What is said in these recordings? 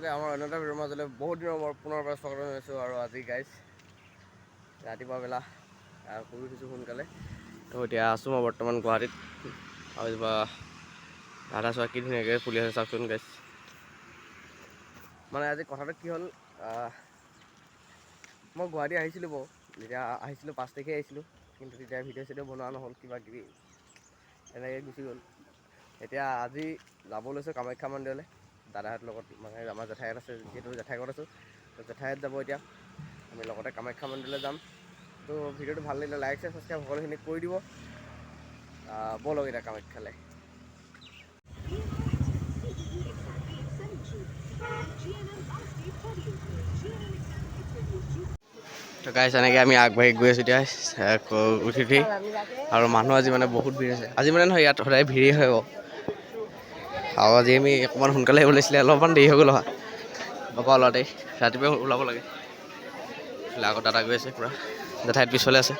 আপোনালোকে আমাৰ অন্য এটা ভিডিঅ'ৰ মাজলৈ বহুত দিনৰ মূৰত পুনৰ স্বাগতম জনাইছোঁ। আৰু আজি গাইজ ৰাতিপুৱা বেলা শুই উঠিছোঁ সোনকালে। তো এতিয়া আছোঁ মই বৰ্তমান গুৱাহাটীত। আৰু ৰাধা চোৱা কি ধুনীয়াকৈ ফুলি আছে চাওকচোন গাইজ। মানে আজি কথাটো কি হ'ল, মই গুৱাহাটী আহিছিলোঁ বাৰু, যেতিয়া আহিছিলোঁ 5 তাৰিখে আহিছিলোঁ, কিন্তু তেতিয়া ভিডিঅ' চিডিঅ' বনোৱা নহ'ল, কিবা কিবি এনেকৈ গুচি গ'ল। এতিয়া আজি যাব লৈছোঁ কামাখ্যা মন্দিৰলৈ দাদাহঁতৰ লগত, মানে আমাৰ জেঠাইহঁত আছে, যিহেতু জেঠাইহঁত আছোঁ, তো জেঠাইহঁত যাব এতিয়া, আমি লগতে কামাখ্যা মন্দিৰলৈ যাম। তো ভিডিঅ'টো ভাল লাগিলে লাইক শ্বেয়াৰ ছাবস্ক্ৰাইব সকলোখিনি কৰি দিব। ব'লক এতিয়া কামাখ্যালৈ। তো গাইছ এনেকৈ আমি আগবাঢ়ি গৈ আছোঁ এতিয়া উঠি আৰু মানুহ আজি মানে বহুত ভিৰ আছে। আজি মানে নহয়, ইয়াত সদায় ভিৰেই হয় বাৰু। আৰু আজি আমি অকণমান সোনকালে আহিব লাগিছিলে, অলপমান দেৰি হৈ গ'ল অহা বাবা ওলাওঁতে। ৰাতিপুৱাই ওলাব লাগে। আগত দাদা গৈ আছে, পূৰা জেঠাইত পিছফালে আছে।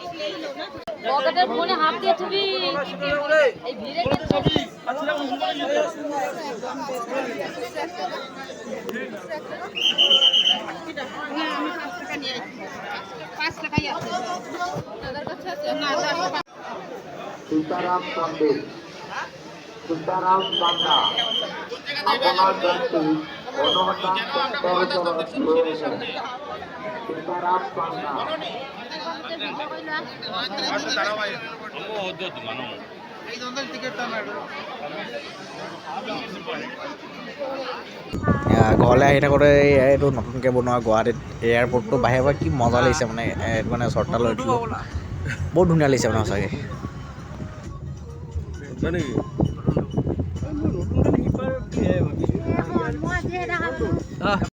সীতাৰাম পণ্ডিত, সীতাৰাম পান্ডা, আপনাৰ ব্যক্তি অনুসন্ধান ৰয়েছে। সীতাৰাম পান্ডা ঘৰলৈ আহি থাকোঁতে এইটো নতুনকৈ বনোৱা গুৱাহাটীত এয়াৰপৰ্টটো বাহিৰৰ পৰা কি মজা লাগিছে। মানে এইটো মানে শ্বৰ্ট এটা লৈ দিলোঁ, বহুত ধুনীয়া লাগিছে মানে সঁচাকৈ।